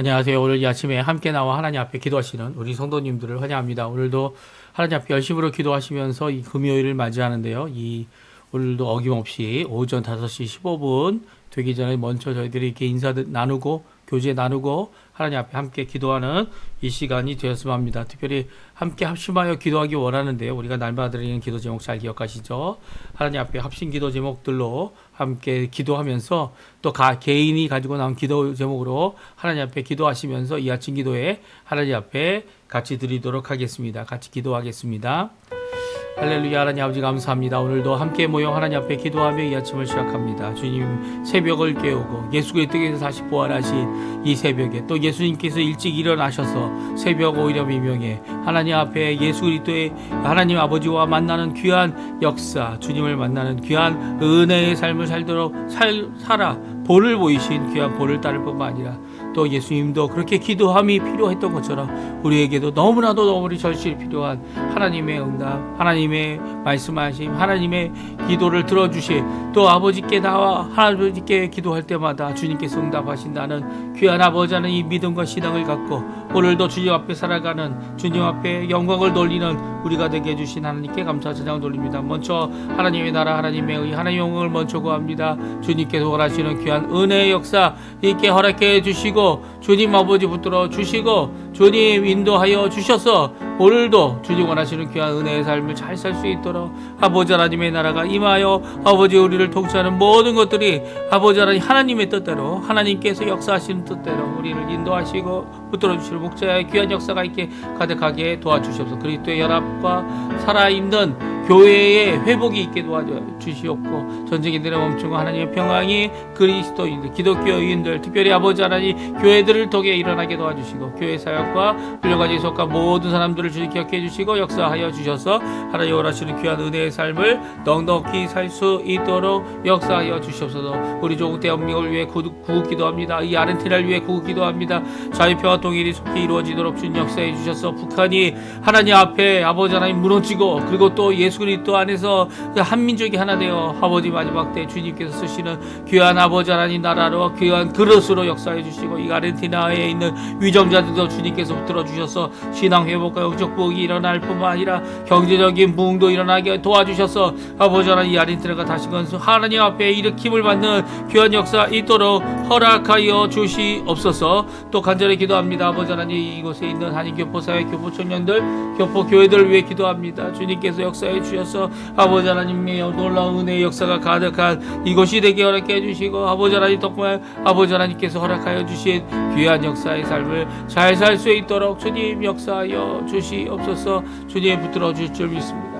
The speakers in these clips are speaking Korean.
안녕하세요. 오늘 이 아침에 함께 나와 하나님 앞에 기도하시는 우리 성도님들을 환영합니다. 오늘도 하나님 앞에 열심으로 기도하시면서 이 금요일을 맞이하는데요. 오늘도 어김없이 오전 5시 15분 되기 전에 먼저 저희들이 이렇게 인사 나누고 교제 나누고 하나님 앞에 함께 기도하는 이 시간이 되었으면 합니다. 특별히 함께 합심하여 기도하기 원하는데요. 우리가 날마다 드리는 기도 제목 잘 기억하시죠? 하나님 앞에 합심 기도 제목들로 함께 기도하면서 또 개인이 가지고 나온 기도 제목으로 하나님 앞에 기도하시면서 이 아침 기도에 하나님 앞에 같이 드리도록 하겠습니다. 같이 기도하겠습니다. 할렐루야. 하나님 아버지 감사합니다. 오늘도 함께 모여 하나님 앞에 기도하며 이 아침을 시작합니다. 주님 새벽을 깨우고 예수 그리스도께서 다시 부활하신 이 새벽에 또 예수님께서 일찍 일어나셔서 새벽 오히려 미명에 하나님 앞에 예수 그리스도의 하나님 아버지와 만나는 귀한 역사, 주님을 만나는 귀한 은혜의 삶을 살도록 살아 본을 보이신 귀한 본을 따를 뿐만 아니라 또 예수님도 그렇게 기도함이 필요했던 것처럼 우리에게도 너무나도 절실히 필요한 하나님의 응답, 하나님의 말씀하심, 하나님의 기도를 들어주신 또 아버지께 나와 아버지께 기도할 때마다 주님께서 응답하신다는 귀한 아버지 하는 이 믿음과 신앙을 갖고 오늘도 주님 앞에 살아가는 주님 앞에 영광을 돌리는 우리가 되게 해주신 하나님께 감사 찬양 돌립니다. 먼저 하나님의 나라, 하나님의 의, 하나님의 영광을 먼저 구합니다. 주님께서 원하시는 귀한 은혜의 역사 있게 허락해 주시고 주님 아버지 붙들어 주시고 주님 인도하여 주셔서 오늘도 주님 원하시는 귀한 은혜의 삶을 잘 살 수 있도록 아버지 하나님의 나라가 임하여 아버지 우리를 통치하는 모든 것들이 아버지 하나님의 뜻대로 하나님께서 역사하시는 뜻대로 우리를 인도하시고 붙들어 주시는 목자의 귀한 역사가 있게 가득하게 도와주시옵소서. 그리스도의 연합과 살아있는 교회의 회복이 있게 도와주시옵고 전쟁인들의 멈추고 하나님의 평강이 그리스도인들 기독교인들 특별히 아버지 하나님 교회들을 통해 일어나게 도와주시고 교회 사역과 훈련까지 속한 모든 사람들을 주님 기억해 주시고 역사하여 주셔서 하나님 원하시는 귀한 은혜의 삶을 넉넉히 살 수 있도록 역사하여 주시옵소서. 우리 조국 대한민국을 위해 구국 기도합니다. 이 아르헨티나를 위해 구국 기도합니다. 자유평화 통일이 속히 이루어지도록 주님 역사해 주셔서 북한이 하나님 앞에 아버지 하나님 무너지고 그리고 또 예수 그리스도 안에서 한민족이 하나 되어 아버지 마지막 때 주님께서 쓰시는 귀한 아버지 하나님 나라로 귀한 그릇으로 역사해 주시고 이 아르헨티나에 있는 위정자들도 주님께서 붙들어 주셔서 신앙 회복과 영적 부흥이 일어날 뿐만 아니라 경제적인 부흥도 일어나게 도와주셔서 아버지 하나님 이 아르헨티나가 다시금 하나님 앞에 일으킴을 받는 귀한 역사 있도록 허락하여 주시옵소서. 또 간절히 기도합니다. 아버지 하나님 이곳에 있는 한인 교포 사회 교포 청년들 교포 교회들을 위해 기도합니다. 주님께서 역사해 주셔서 아버지 하나님의 놀라운 은혜의 역사가 가득한 이곳이 되게 허락해 주시고 아버지 하나님 덕분에 아버지 하나님께서 허락하여 주신 귀한 역사의 삶을 잘 살 수 있도록 주님 역사하여 주시옵소서. 주님 붙들어 주실 줄 믿습니다.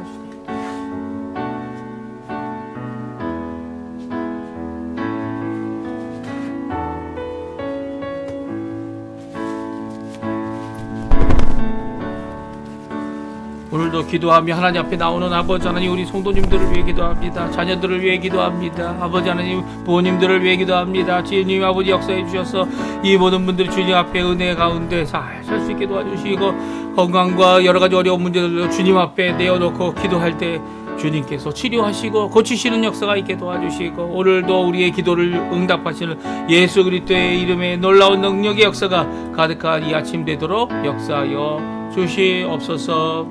오늘도 기도하며 하나님 앞에 나오는 아버지 하나님 우리 성도님들을 위해 기도합니다. 자녀들을 위해 기도합니다. 아버지 하나님 부모님들을 위해 기도합니다. 주님 아버지 역사해 주셔서 이 모든 분들이 주님 앞에 은혜 가운데 잘 살 수 있게 도와주시고 건강과 여러 가지 어려운 문제들도 주님 앞에 내어놓고 기도할 때 주님께서 치료하시고 고치시는 역사가 있게 도와주시고 오늘도 우리의 기도를 응답하시는 예수 그리스도의 이름에 놀라운 능력의 역사가 가득한 이 아침 되도록 역사하여 주시옵소서.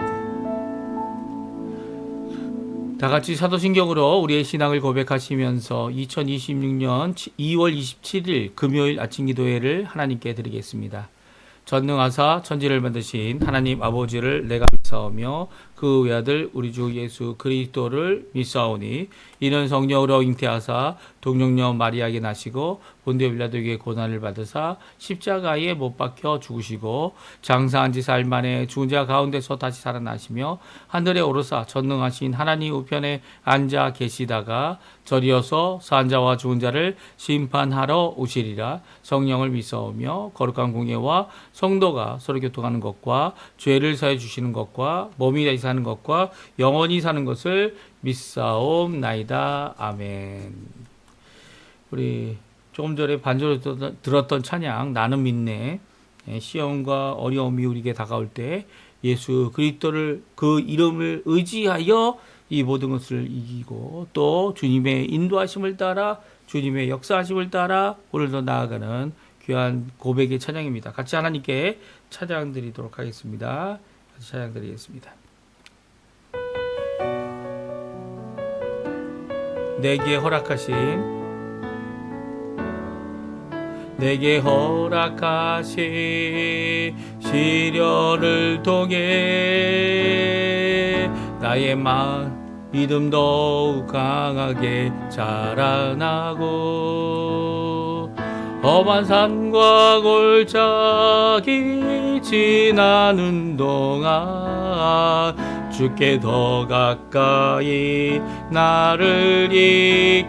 다 같이 사도신경으로 우리의 신앙을 고백하시면서 2026년 2월 27일 금요일 아침 기도회를 하나님께 드리겠습니다. 전능하사 천지를 만드신 하나님 아버지를 내가 믿사오며 그 외아들 우리 주 예수 그리스도를 믿사오니 이는 성령으로 잉태하사 동정녀 마리아에게 나시고 본디오 빌라도에게 고난을 받으사 십자가에 못 박혀 죽으시고 장사한 지 사흘 만에 죽은 자 가운데서 다시 살아나시며 하늘에 오르사 전능하신 하나님 우편에 앉아 계시다가 저리어서 산 자와 죽은 자를 심판하러 오시리라. 성령을 믿사오며 거룩한 공예와 성도가 서로 교통하는 것과 죄를 사해 주시는 것과 몸이 다시 사는 것과 영원히 사는 것을 믿사옵나이다. 아멘. 우리 조금 전에 반주로 들었던 찬양 나는 믿네. 시험과 어려움이 우리에게 다가올 때 예수 그리스도를 그 이름을 의지하여 이 모든 것을 이기고 또 주님의 인도하심을 따라 주님의 역사하심을 따라 오늘도 나아가는 귀한 고백의 찬양입니다. 같이 하나님께 찬양 드리도록 하겠습니다. 같이 찬양 드리겠습니다. 내게 허락하신 시련을 통해 나의 믿음 더욱 강하게 자라나고 험한 산과 골짜기 지나는 동안 주께 더 가까이 나를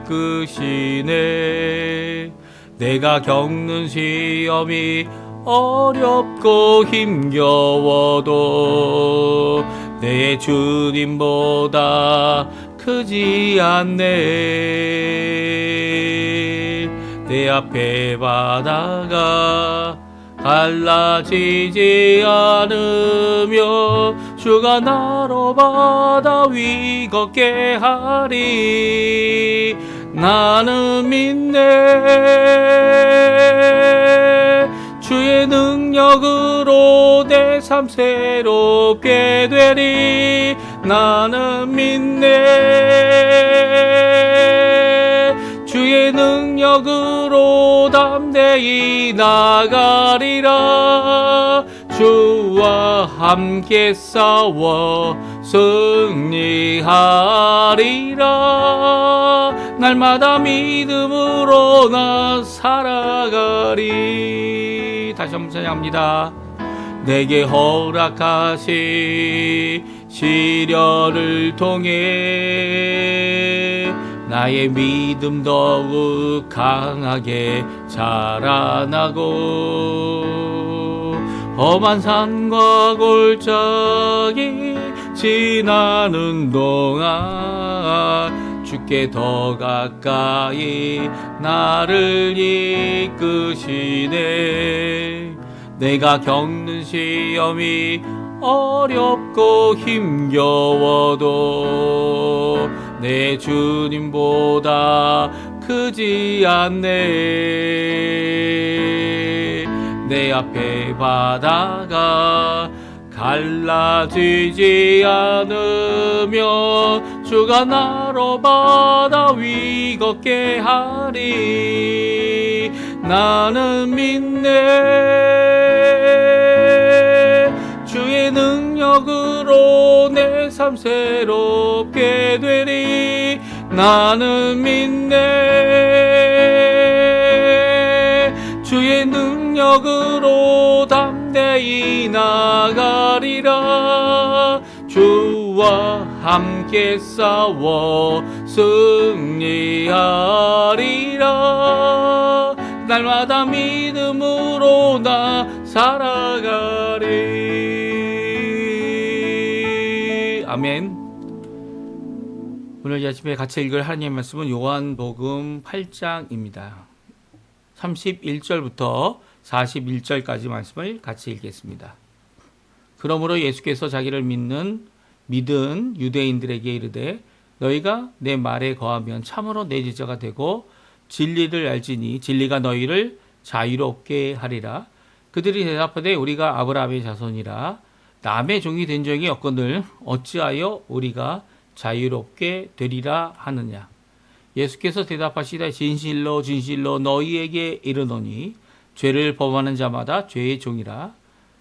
이끄시네. 내가 겪는 시험이 어렵고 힘겨워도 내 주님보다 크지 않네. 내 앞에 바다가 갈라지지 않으며 주가 나로 바다 위 걷게 하리. 나는 믿네. 주의 능력으로 내 삶 새롭게 되리. 나는 믿네. 주의 능력으로 담대히 나가리라. 주와 함께 싸워 승리하리라. 날마다 믿음으로 나 살아가리. 다시 한번 찬양합니다. 내게 허락하신 시련을 통해 나의 믿음 더욱 강하게 자라나고 험한 산과 골짜기 지나는 동안 주께 더 가까이 나를 이끄시네. 내가 겪는 시험이 어렵고 힘겨워도 내 주님보다 크지 않네. 내 앞에 바다가 갈라지지 않으며 주가 나로 바다 위 걷게 하리. 나는 믿네. 주의 능력으로 내 삶 새롭게 되리. 나는 믿네. 주의 능력으로 담대히 나가리라. 주와 함께 싸워 승리하리라. 날마다 믿음으로 나 살아가리. 아멘. 오늘 이 아침에 같이 읽을 하나님의 말씀은 요한복음 8장입니다. 31절부터 41절까지 말씀을 같이 읽겠습니다. 그러므로 예수께서 자기를 믿은 유대인들에게 이르되 너희가 내 말에 거하면 참으로 내 제자가 되고 진리를 알지니 진리가 너희를 자유롭게 하리라. 그들이 대답하되 우리가 아브라함의 자손이라 남의 종이 된 적이 없거늘 어찌하여 우리가 자유롭게 되리라 하느냐. 예수께서 대답하시되 진실로 진실로 너희에게 이르노니 죄를 범하는 자마다 죄의 종이라.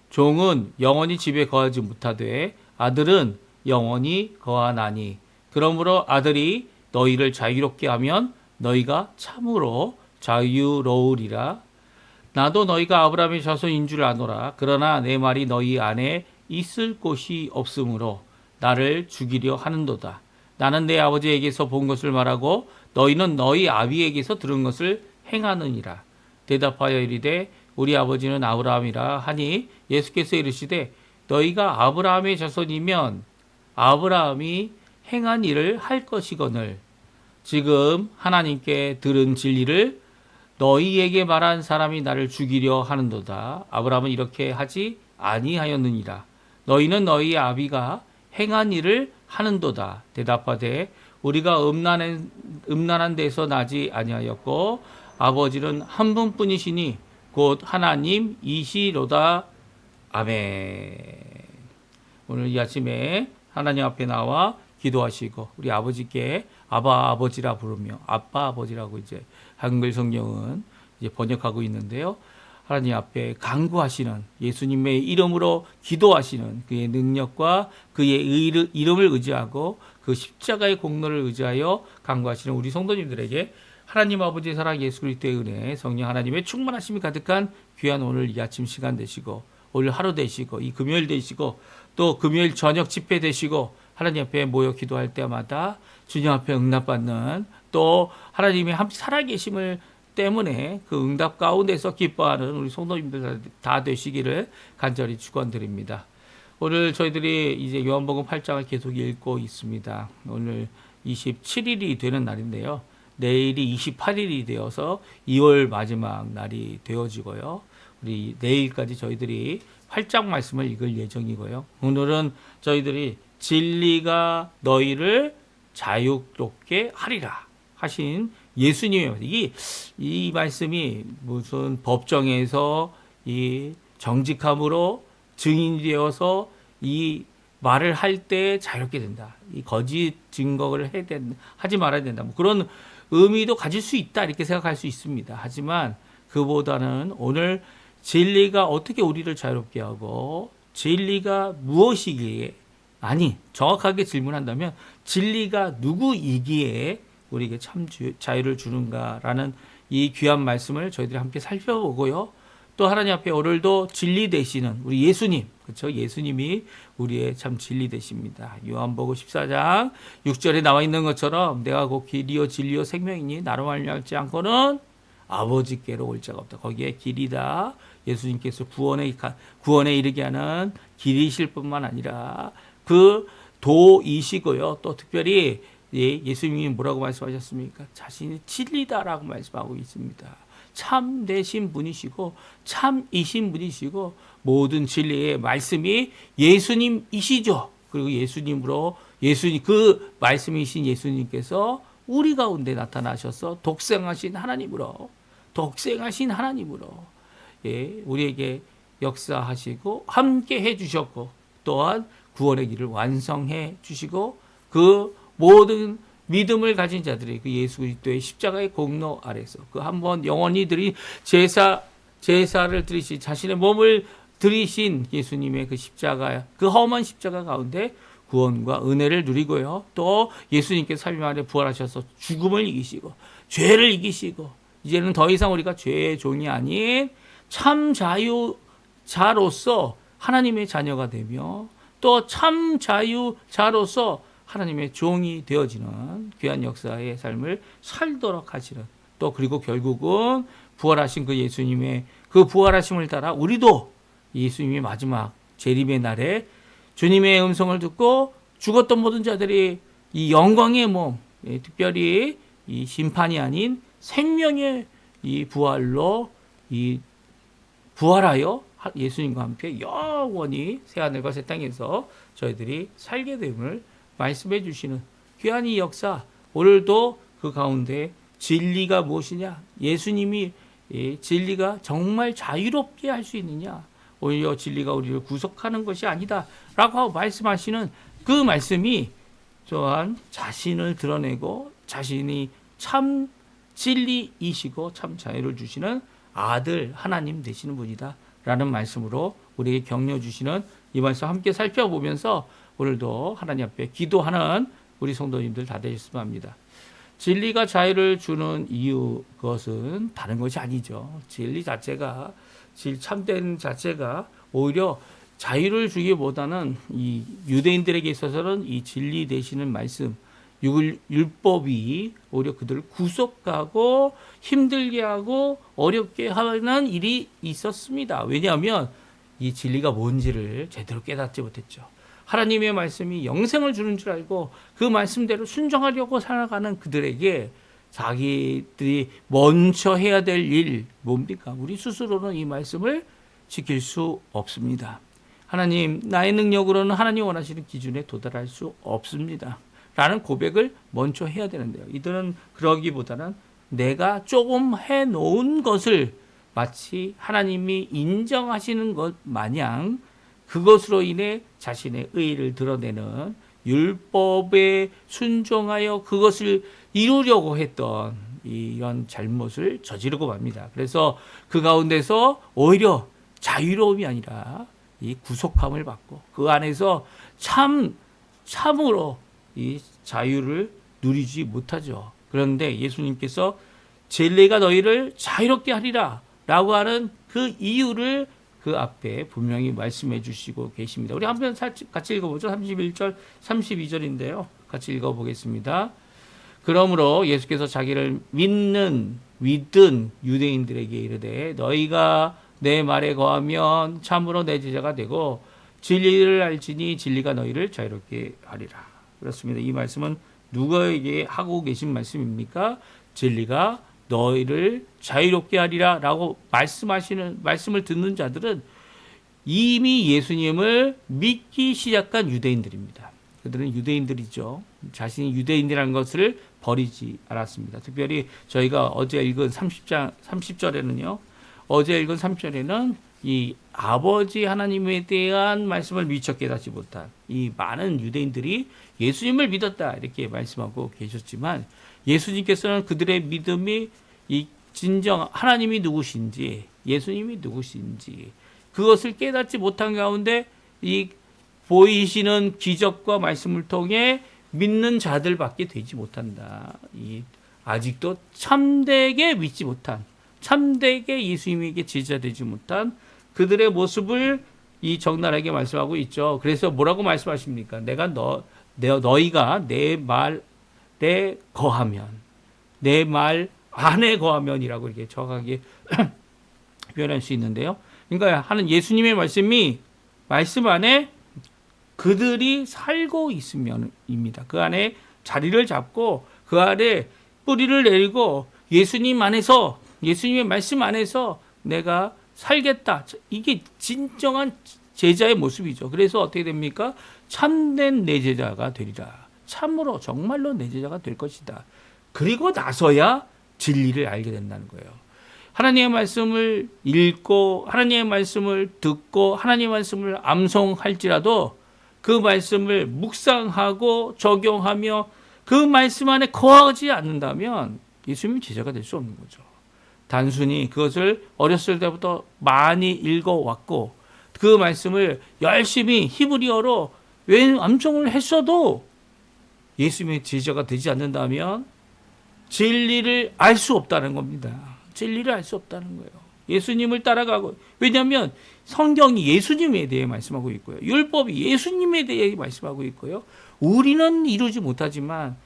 종은 영원히 집에 거하지 못하되 아들은 영원히 거하나니. 그러므로 아들이 너희를 자유롭게 하면 너희가 참으로 자유로우리라. 나도 너희가 아브라함의 자손인 줄 아노라. 그러나 내 말이 너희 안에 있을 곳이 없으므로 나를 죽이려 하는도다. 나는 내 아버지에게서 본 것을 말하고 너희는 너희 아비에게서 들은 것을 행하느니라. 대답하여 이르되 우리 아버지는 아브라함이라 하니 예수께서 이르시되 너희가 아브라함의 자손이면 아브라함이 행한 일을 할 것이거늘 지금 하나님께 들은 진리를 너희에게 말한 사람이 나를 죽이려 하는도다. 아브라함은 이렇게 하지 아니하였느니라. 너희는 너희 아비가 행한 일을 하는도다. 대답하되 우리가 음란한 데서 나지 아니하였고 아버지는 한 분뿐이시니 곧 하나님이시로다. 아멘. 오늘 이 아침에 하나님 앞에 나와 기도하시고 우리 아버지께 아바 아버지라 부르며 아빠 아버지라고 이제 한글 성경은 이제 번역하고 있는데요. 하나님 앞에 간구하시는 예수님의 이름으로 기도하시는 그의 능력과 그의 이름을 의지하고 그 십자가의 공로를 의지하여 간구하시는 우리 성도님들에게 하나님 아버지의 사랑 예수 그리스도의 은혜 성령 하나님의 충만하심이 가득한 귀한 오늘 이 아침 시간 되시고 오늘 하루 되시고 이 금요일 되시고 또 금요일 저녁 집회 되시고 하나님 앞에 모여 기도할 때마다 주님 앞에 응답받는 또 하나님의 살아계심을 때문에 그 응답 가운데서 기뻐하는 우리 성도님들 다 되시기를 간절히 축원드립니다. 오늘 저희들이 이제 요한복음 8장을 계속 읽고 있습니다. 오늘 27일이 되는 날인데요. 내일이 28일이 되어서 2월 마지막 날이 되어지고요. 우리 내일까지 저희들이 8장 말씀을 읽을 예정이고요. 오늘은 저희들이 진리가 너희를 자유롭게 하리라 하신 예수님의 이 말씀이 무슨 법정에서 이 정직함으로 증인이 되어서 이 말을 할 때 자유롭게 된다. 이 거짓 증거를 하지 말아야 된다. 뭐 그런 의미도 가질 수 있다 이렇게 생각할 수 있습니다. 하지만 그보다는 오늘 진리가 어떻게 우리를 자유롭게 하고 진리가 무엇이기에 정확하게 질문한다면 진리가 누구이기에 우리에게 참 자유를 주는가라는 이 귀한 말씀을 저희들이 함께 살펴보고요. 또 하나님 앞에 오늘도 진리 되시는 우리 예수님, 그렇죠? 예수님이 우리의 참 진리 되십니다. 요한복음 14장 6절에 나와 있는 것처럼 내가 곧 길이요 진리요 생명이니 나로 말미암지 않고는 아버지께로 올 자가 없다. 거기에 길이다. 예수님께서 구원에 이르게 하는 길이실 뿐만 아니라 그 도이시고요. 또 특별히 예수님이 뭐라고 말씀하셨습니까? 자신이 진리다라고 말씀하고 있습니다. 참 되신 분이시고 참이신 분이시고 모든 진리의 말씀이 예수님이시죠. 그리고 그 말씀이신 예수님께서 우리 가운데 나타나셔서 독생하신 하나님으로 우리에게 역사하시고 함께 해주셨고 또한 구원의 길을 완성해 주시고 그 모든 믿음을 가진 자들이 그 예수 그리스도의 십자가의 공로 아래서 그 한 번 영원히 드린 제사를 드리신 자신의 몸을 드리신 예수님의 그 십자가 그 험한 십자가 가운데 구원과 은혜를 누리고요. 또 예수님께서 3일 만에 부활하셔서 죽음을 이기시고 죄를 이기시고 이제는 더 이상 우리가 죄의 종이 아닌 참 자유자로서 하나님의 자녀가 되며 또 참 자유자로서 하나님의 종이 되어지는 귀한 역사의 삶을 살도록 하시는 또 그리고 결국은 부활하신 그 예수님의 그 부활하심을 따라 우리도 예수님의 마지막 재림의 날에 주님의 음성을 듣고 죽었던 모든 자들이 이 영광의 몸, 특별히 이 심판이 아닌 생명의 이 부활로 이 부활하여 예수님과 함께 영원히 새하늘과 새 땅에서 저희들이 살게 됨을 말씀해 주시는 귀한 이 역사, 오늘도 그 가운데 진리가 무엇이냐? 예수님이 진리가 정말 자유롭게 할 수 있느냐? 오히려 진리가 우리를 구속하는 것이 아니다 라고 하고 말씀하시는 그 말씀이 또한 자신을 드러내고 자신이 참 진리이시고 참 자유를 주시는 아들 하나님 되시는 분이다 라는 말씀으로 우리에게 격려 주시는 이 말씀 함께 살펴보면서 오늘도 하나님 앞에 기도하는 우리 성도님들 다 되셨으면 합니다. 진리가 자유를 주는 이유 그것은 다른 것이 아니죠. 진리 자체가 참된 자체가 오히려 자유를 주기보다는 이 유대인들에게 있어서는 이 진리 되시는 말씀 율법이 오히려 그들을 구속하고 힘들게 하고 어렵게 하는 일이 있었습니다. 왜냐하면 이 진리가 뭔지를 제대로 깨닫지 못했죠. 하나님의 말씀이 영생을 주는 줄 알고 그 말씀대로 순종하려고 살아가는 그들에게 자기들이 먼저 해야 될 일 뭡니까? 우리 스스로는 이 말씀을 지킬 수 없습니다. 하나님, 나의 능력으로는 하나님 원하시는 기준에 도달할 수 없습니다. 라는 고백을 먼저 해야 되는데요. 이들은 그러기보다는 내가 조금 해놓은 것을 마치 하나님이 인정하시는 것 마냥 그것으로 인해 자신의 의의를 드러내는 율법에 순종하여 그것을 이루려고 했던 이런 잘못을 저지르고 맙니다. 그래서 그 가운데서 오히려 자유로움이 아니라 이 구속함을 받고 그 안에서 참으로 이 자유를 누리지 못하죠. 그런데 예수님께서 진리가 너희를 자유롭게 하리라 라고 하는 그 이유를 그 앞에 분명히 말씀해 주시고 계십니다. 우리 한번 같이 읽어보죠. 31절, 32절인데요. 같이 읽어보겠습니다. 그러므로 예수께서 자기를 믿은 유대인들에게 이르되 너희가 내 말에 거하면 참으로 내 제자가 되고 진리를 알지니 진리가 너희를 자유롭게 하리라. 그렇습니다. 이 말씀은 누구에게 하고 계신 말씀입니까? 진리가 너희를 자유롭게 하리라 라고 말씀을 듣는 자들은 이미 예수님을 믿기 시작한 유대인들입니다. 그들은 유대인들이죠. 자신이 유대인이라는 것을 버리지 않았습니다. 특별히 저희가 어제 읽은 30절에는요. 어제 읽은 30절에는 이 아버지 하나님에 대한 말씀을 미처 깨닫지 못한 이 많은 유대인들이 예수님을 믿었다 이렇게 말씀하고 계셨지만 예수님께서는 그들의 믿음이 이 진정 하나님이 누구신지 예수님이 누구신지 그것을 깨닫지 못한 가운데 이 보이시는 기적과 말씀을 통해 믿는 자들밖에 되지 못한다. 아직도 참되게 믿지 못한 참되게 예수님에게 제자되지 못한 그들의 모습을 이 적나라하게 말씀하고 있죠. 그래서 뭐라고 말씀하십니까? 너희가 내 말에 거하면 내 말 안에 거하면이라고 이렇게 정확하게 표현할 수 있는데요. 그러니까 하는 예수님의 말씀 안에 그들이 살고 있으면입니다. 그 안에 자리를 잡고 그 안에 뿌리를 내리고 예수님 안에서 예수님의 말씀 안에서 내가 살겠다. 이게 진정한 제자의 모습이죠. 그래서 어떻게 됩니까? 참된 내 제자가 되리라. 참으로 정말로 내 제자가 될 것이다. 그리고 나서야 진리를 알게 된다는 거예요. 하나님의 말씀을 읽고 하나님의 말씀을 듣고 하나님의 말씀을 암송할지라도 그 말씀을 묵상하고 적용하며 그 말씀 안에 거하지 않는다면 예수님이 제자가 될 수 없는 거죠. 단순히 그것을 어렸을 때부터 많이 읽어왔고 그 말씀을 열심히 히브리어로 암송을 했어도 예수님의 제자가 되지 않는다면 진리를 알 수 없다는 겁니다. 진리를 알 수 없다는 거예요. 예수님을 따라가고 왜냐하면 성경이 예수님에 대해 말씀하고 있고요. 율법이 예수님에 대해 말씀하고 있고요. 우리는 이루지 못하지만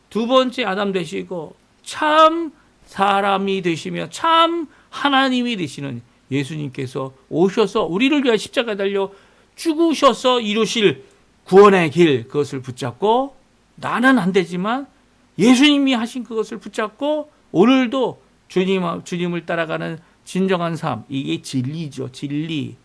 두 번째 아담 되시고 참 사람이 되시며 참 하나님이 되시는 예수님께서 오셔서 우리를 위하여 십자가 달려 죽으셔서 이루실 구원의 길 그것을 붙잡고 나는 안 되지만 예수님이 하신 그것을 붙잡고 오늘도 주님을 따라가는 진정한 삶, 이게 진리죠. 진리.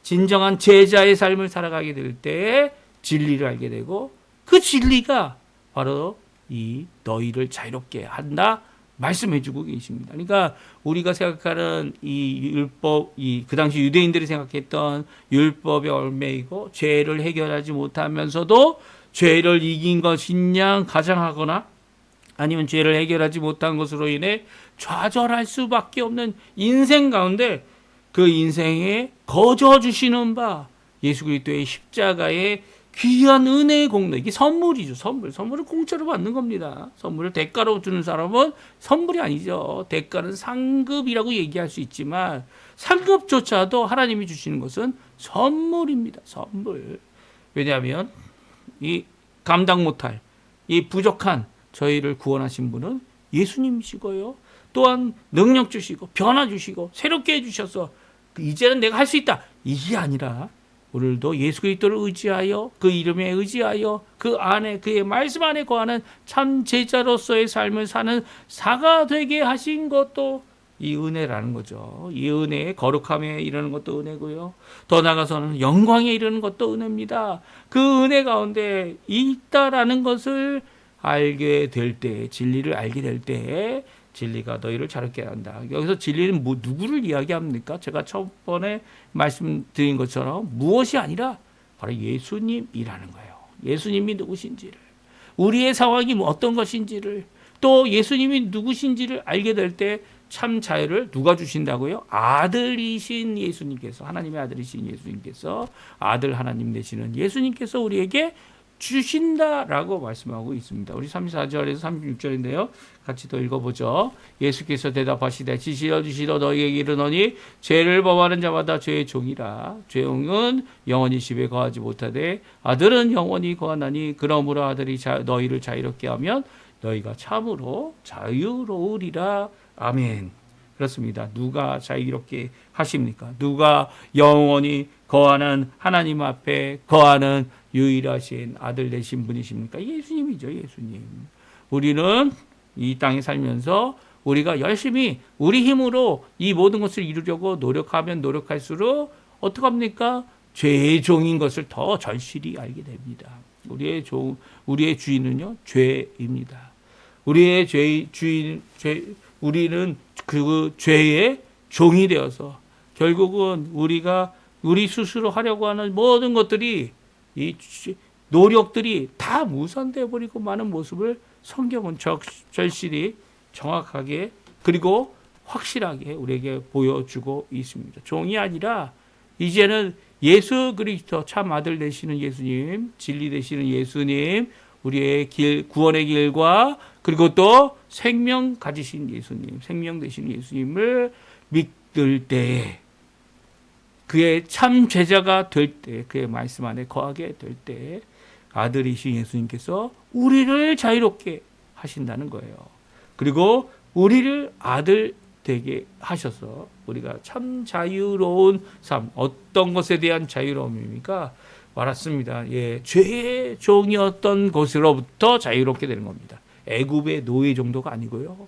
진정한 제자의 삶을 살아가게 될 때에 진리를 알게 되고 그 진리가 바로 이 너희를 자유롭게 한다 말씀해 주고 계십니다. 그러니까 우리가 생각하는 이 율법, 그 당시 유대인들이 생각했던 율법의 얽매이고 죄를 해결하지 못하면서도 죄를 이긴 것인 양 가장하거나 아니면 죄를 해결하지 못한 것으로 인해 좌절할 수밖에 없는 인생 가운데 그 인생에 거저 주시는 바 예수 그리스도의 십자가의 귀한 은혜의 공로, 이게 선물이죠. 선물을 공짜로 받는 겁니다. 선물을 대가로 주는 사람은 선물이 아니죠. 대가는 상급이라고 얘기할 수 있지만 상급조차도 하나님이 주시는 것은 선물입니다. 선물. 왜냐하면 이 감당 못할 이 부족한 저희를 구원하신 분은 예수님이시고요. 또한 능력 주시고 변화 주시고 새롭게 해주셔서 이제는 내가 할 수 있다. 이게 아니라 오늘도 예수 그리스도를 의지하여 그 이름에 의지하여 그 안에 그의 말씀 안에 거하는 참 제자로서의 삶을 사는 사가 되게 하신 것도 이 은혜라는 거죠. 이 은혜의 거룩함에 이르는 것도 은혜고요. 더 나아가서는 영광에 이르는 것도 은혜입니다. 그 은혜 가운데 있다라는 것을 알게 될 때, 진리를 알게 될 때 진리가 너희를 자유롭게 한다. 여기서 진리는 누구를 이야기합니까? 제가 첫번에 말씀드린 것처럼 무엇이 아니라 바로 예수님이라는 거예요. 예수님이 누구신지를, 우리의 상황이 어떤 것인지를, 또 예수님이 누구신지를 알게 될 때 참 자유를 누가 주신다고요? 아들이신 예수님께서, 하나님의 아들이신 예수님께서, 아들 하나님 되시는 예수님께서 우리에게 주신다라고 말씀하고 있습니다. 우리 34절에서 36절인데요. 같이 또 읽어보죠. 예수께서 대답하시되 지시러 너희에게 이르노니 죄를 범하는 자마다 죄의 종이라. 죄용은 영원히 집에 거하지 못하되 아들은 영원히 거하나니 그러므로 아들이 너희를 자유롭게 하면 너희가 참으로 자유로우리라. 아멘. 그렇습니다. 누가 자유롭게 하십니까? 누가 영원히 거하는 하나님 앞에 거하는 유일하신 아들 되신 분이십니까? 예수님이죠. 예수님. 우리는 이 땅에 살면서 우리가 열심히 우리 힘으로 이 모든 것을 이루려고 노력하면 노력할수록 어떡합니까? 죄의 종인 것을 더 절실히 알게 됩니다. 우리의 주인은요, 죄입니다. 우리의 우리는 그 죄의 종이 되어서 결국은 우리 스스로 하려고 하는 모든 것들이, 이 노력들이 다 무산되어 버리고 마는 모습을 성경은 절실히 정확하게 그리고 확실하게 우리에게 보여주고 있습니다. 종이 아니라 이제는 예수 그리스도 참 아들 되시는 예수님, 진리 되시는 예수님, 우리의 길, 구원의 길과 그리고 또 생명 가지신 예수님, 생명 되신 예수님을 믿을 때에, 그의 참 제자가 될 때, 그의 말씀 안에 거하게 될 때 아들이신 예수님께서 우리를 자유롭게 하신다는 거예요. 그리고 우리를 아들 되게 하셔서 우리가 참 자유로운 삶, 어떤 것에 대한 자유로움입니까? 말았습니다. 예, 죄의 종이었던 것으로부터 자유롭게 되는 겁니다. 애굽의 노예 정도가 아니고요.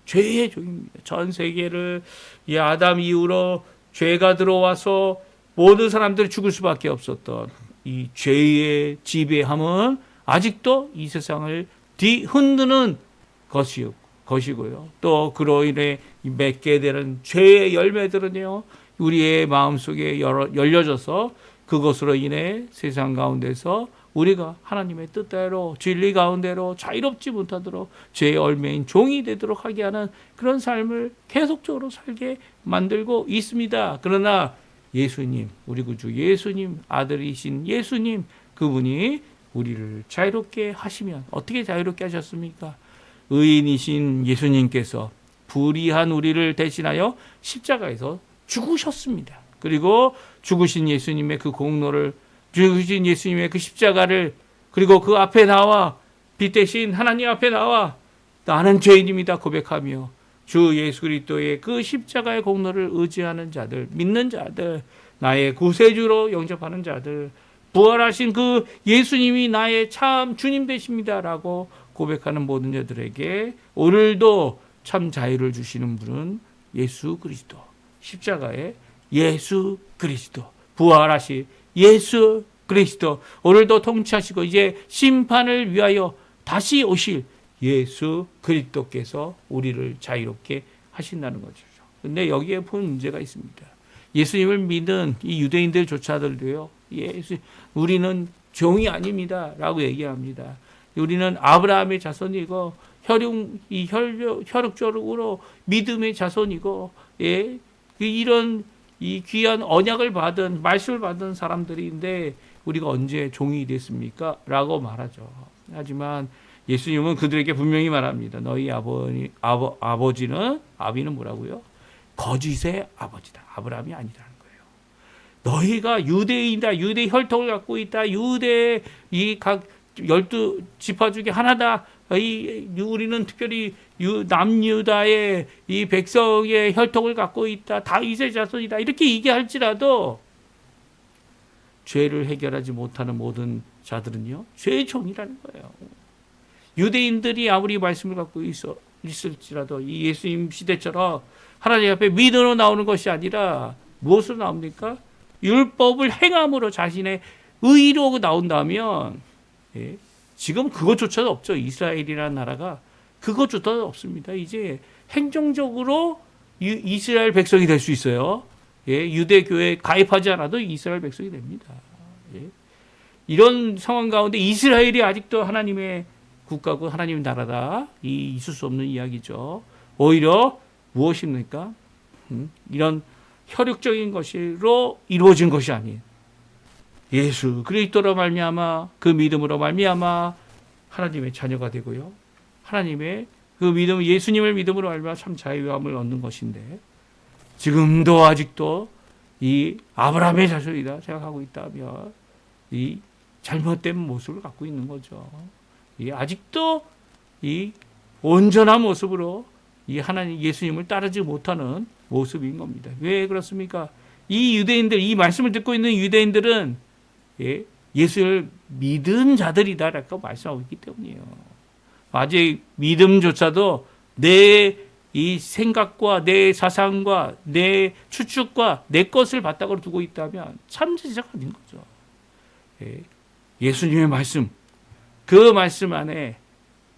죄의 종입니다. 전 세계를 이 아담 이후로 죄가 들어와서 모든 사람들이 죽을 수밖에 없었던 이 죄의 지배함은 아직도 이 세상을 뒤흔드는 것이고요. 또 그로 인해 맺게 되는 죄의 열매들은요, 우리의 마음속에 열려져서 그것으로 인해 세상 가운데서 우리가 하나님의 뜻대로 진리 가운데로 자유롭지 못하도록 죄의 열매인 종이 되도록 하게 하는 그런 삶을 계속적으로 살게 만들고 있습니다. 그러나 예수님, 우리 구주 예수님, 아들이신 예수님, 그분이 우리를 자유롭게 하시면 어떻게 자유롭게 하셨습니까? 의인이신 예수님께서 불의한 우리를 대신하여 십자가에서 죽으셨습니다. 그리고 죽으신 예수님의 그 공로를, 죽으신 예수님의 그 십자가를, 그리고 그 앞에 나와, 빛 대신 하나님 앞에 나와 나는 죄인입니다 고백하며 주 예수 그리스도의 그 십자가의 공로를 의지하는 자들, 믿는 자들, 나의 구세주로 영접하는 자들, 부활하신 그 예수님이 나의 참 주님 되십니다라고 고백하는 모든 자들에게 오늘도 참 자유를 주시는 분은 예수 그리스도, 십자가의 예수 그리스도, 부활하신 예수 그리스도, 오늘도 통치하시고 이제 심판을 위하여 다시 오실 예수 그리스도께서 우리를 자유롭게 하신다는 거죠. 그런데 여기에 본 문제가 있습니다. 예수님을 믿는 이 유대인들조차들도요, 우리는 종이 아닙니다 라고 얘기합니다. 우리는 아브라함의 자손이고 혈육적으로 믿음의 자손이고, 예, 이런 이 귀한 언약을 받은, 말씀을 받은 사람들인데 우리가 언제 종이 됐습니까? 라고 말하죠. 하지만 예수님은 그들에게 분명히 말합니다. 너희 아비는 뭐라고요? 거짓의 아버지다. 아브라함이 아니라는 거예요. 너희가 유대인이다. 유대 혈통을 갖고 있다. 유대 이 각 12지파 중에 하나다. 우리는 특별히 남유다의 이 백성의 혈통을 갖고 있다. 다윗의 자손이다. 이렇게 얘기할지라도 죄를 해결하지 못하는 모든 자들은요, 죄의 종이라는 거예요. 유대인들이 아무리 말씀을 갖고 있을지라도 이 예수님 시대처럼 하나님 앞에 믿음으로 나오는 것이 아니라 무엇으로 나옵니까? 율법을 행함으로 자신의 의로 나온다면, 예, 지금 그것조차도 없죠. 이스라엘이라는 나라가 그것조차 없습니다. 이제 행정적으로 이스라엘 백성이 될 수 있어요. 예, 유대교에 가입하지 않아도 이스라엘 백성이 됩니다. 예. 이런 상황 가운데 이스라엘이 아직도 하나님의 국가고 하나님의 나라다. 있을 수 없는 이야기죠. 오히려 무엇입니까? 이런 혈육적인 것으로 이루어진 것이 아닌 예수 그리스도로 말미암아 그 믿음으로 말미암아 하나님의 자녀가 되고요. 하나님의 그 믿음, 예수님을 믿음으로 말미암아 참 자유함을 얻는 것인데 지금도 아직도 이 아브라함의 자손이다 생각하고 있다면 이 잘못된 모습을 갖고 있는 거죠. 이 아직도 이 온전한 모습으로 이 하나님 예수님을 따르지 못하는 모습인 겁니다. 왜 그렇습니까? 이 유대인들, 이 말씀을 듣고 있는 유대인들은 예수를 믿은 자들이다라고 말씀하고 있기 때문이에요. 아직 믿음조차도 내 이 생각과 내 사상과 내 추측과 내 것을 바닥으로 두고 있다면 참제자가 아닌 거죠. 예수님의 말씀, 그 말씀 안에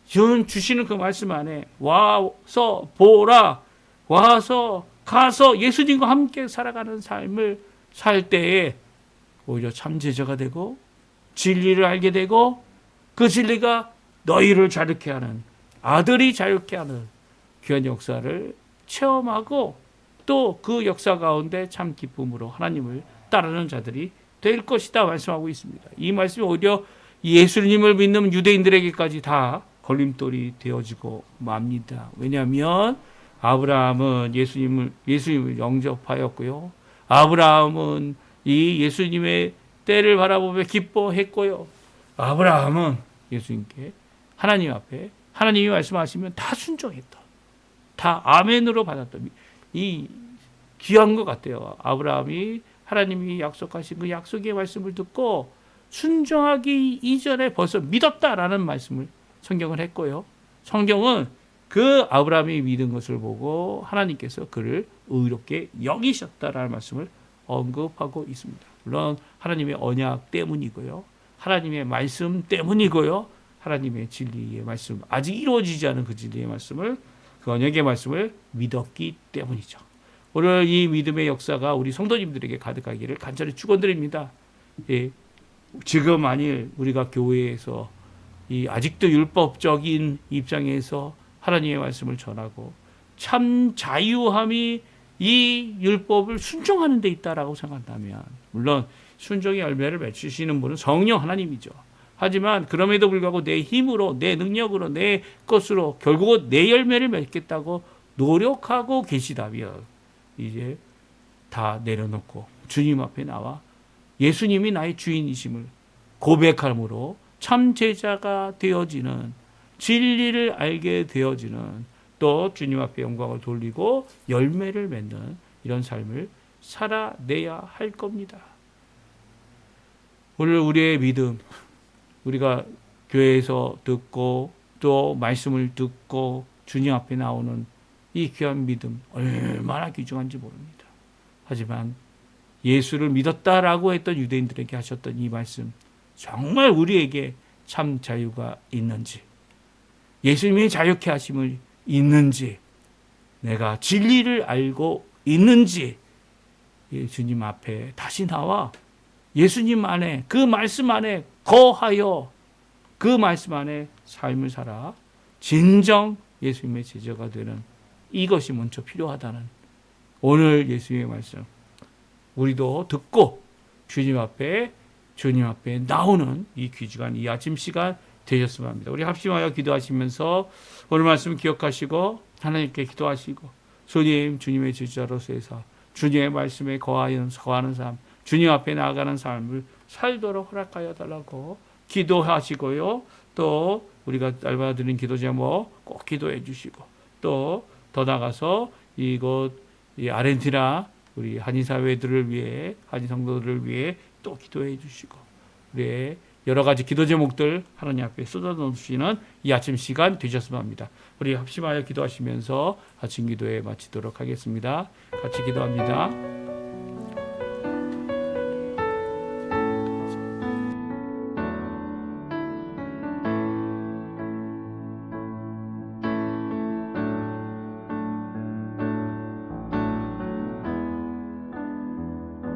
주시는 그 말씀 안에 와서 보라, 와서 가서 예수님과 함께 살아가는 삶을 살 때에 오히려 참제자가 되고 진리를 알게 되고 그 진리가 너희를 자유케 하는 아들이 자유케 하는 귀한 역사를 체험하고 또 그 역사 가운데 참 기쁨으로 하나님을 따르는 자들이 될 것이다 말씀하고 있습니다. 이 말씀이 오히려 예수님을 믿는 유대인들에게까지 다 걸림돌이 되어지고 맙니다. 왜냐하면 아브라함은 예수님을 영접하였고요. 아브라함은 이 예수님의 때를 바라보며 기뻐했고요. 아브라함은 예수님께 하나님 앞에 하나님이 말씀하시면 다 순종했다. 다 아멘으로 받았다. 이 귀한 것 같아요. 아브라함이 하나님이 약속하신 그 약속의 말씀을 듣고 순종하기 이전에 벌써 믿었다라는 말씀을 성경을 했고요. 성경은 그 아브라함이 믿은 것을 보고 하나님께서 그를 의롭게 여기셨다라는 말씀을 언급하고 있습니다. 물론 하나님의 언약 때문이고요. 하나님의 말씀 때문이고요. 하나님의 진리의 말씀, 아직 이루어지지 않은 그 진리의 말씀을, 그 언약의 말씀을 믿었기 때문이죠. 오늘 이 믿음의 역사가 우리 성도님들에게 가득하기를 간절히 축원드립니다. 예, 지금 만일 우리가 교회에서 이 아직도 율법적인 입장에서 하나님의 말씀을 전하고 참 자유함이 이 율법을 순종하는 데 있다라고 생각한다면, 물론 순종의 열매를 맺으시는 분은 성령 하나님이죠. 하지만 그럼에도 불구하고 내 힘으로, 내 능력으로, 내 것으로 결국은 내 열매를 맺겠다고 노력하고 계시다면 이제 다 내려놓고 주님 앞에 나와 예수님이 나의 주인이심을 고백함으로 참 제자가 되어지는, 진리를 알게 되어지는, 또 주님 앞에 영광을 돌리고 열매를 맺는 이런 삶을 살아내야 할 겁니다. 오늘 우리의 믿음, 우리가 교회에서 듣고 또 말씀을 듣고 주님 앞에 나오는 이 귀한 믿음 얼마나 귀중한지 모릅니다. 하지만 예수를 믿었다라고 했던 유대인들에게 하셨던 이 말씀, 정말 우리에게 참 자유가 있는지, 예수님의 자유케 하심을 있는지, 내가 진리를 알고 있는지, 주님 앞에 다시 나와 예수님 안에, 그 말씀 안에 거하여 그 말씀 안에 삶을 살아 진정 예수님의 제자가 되는 이것이 먼저 필요하다는 오늘 예수님의 말씀, 우리도 듣고 주님 앞에 나오는 이 귀중한 이 아침 시간 되셨으면 합니다. 우리 합심하여 기도하시면서 오늘 말씀 기억하시고 하나님께 기도하시고, 주님의 제자로서에서 주님의 말씀에 거하는 삶, 주님 앞에 나아가는 삶을 살도록 허락하여 달라고 기도하시고요. 또 우리가 날마다 드리는 기도 제목 꼭 기도해 주시고, 또 더 나가서 이곳 이 아르헨티나 우리 한인 사회들을 위해, 한인 성도들을 위해 또 기도해 주시고, 우리의 여러 가지 기도 제목들 하나님 앞에 쏟아놓으시는 이 아침 시간 되셨으면 합니다. 우리 합심하여 기도하시면서 아침 기도에 마치도록 하겠습니다. 같이 기도합니다.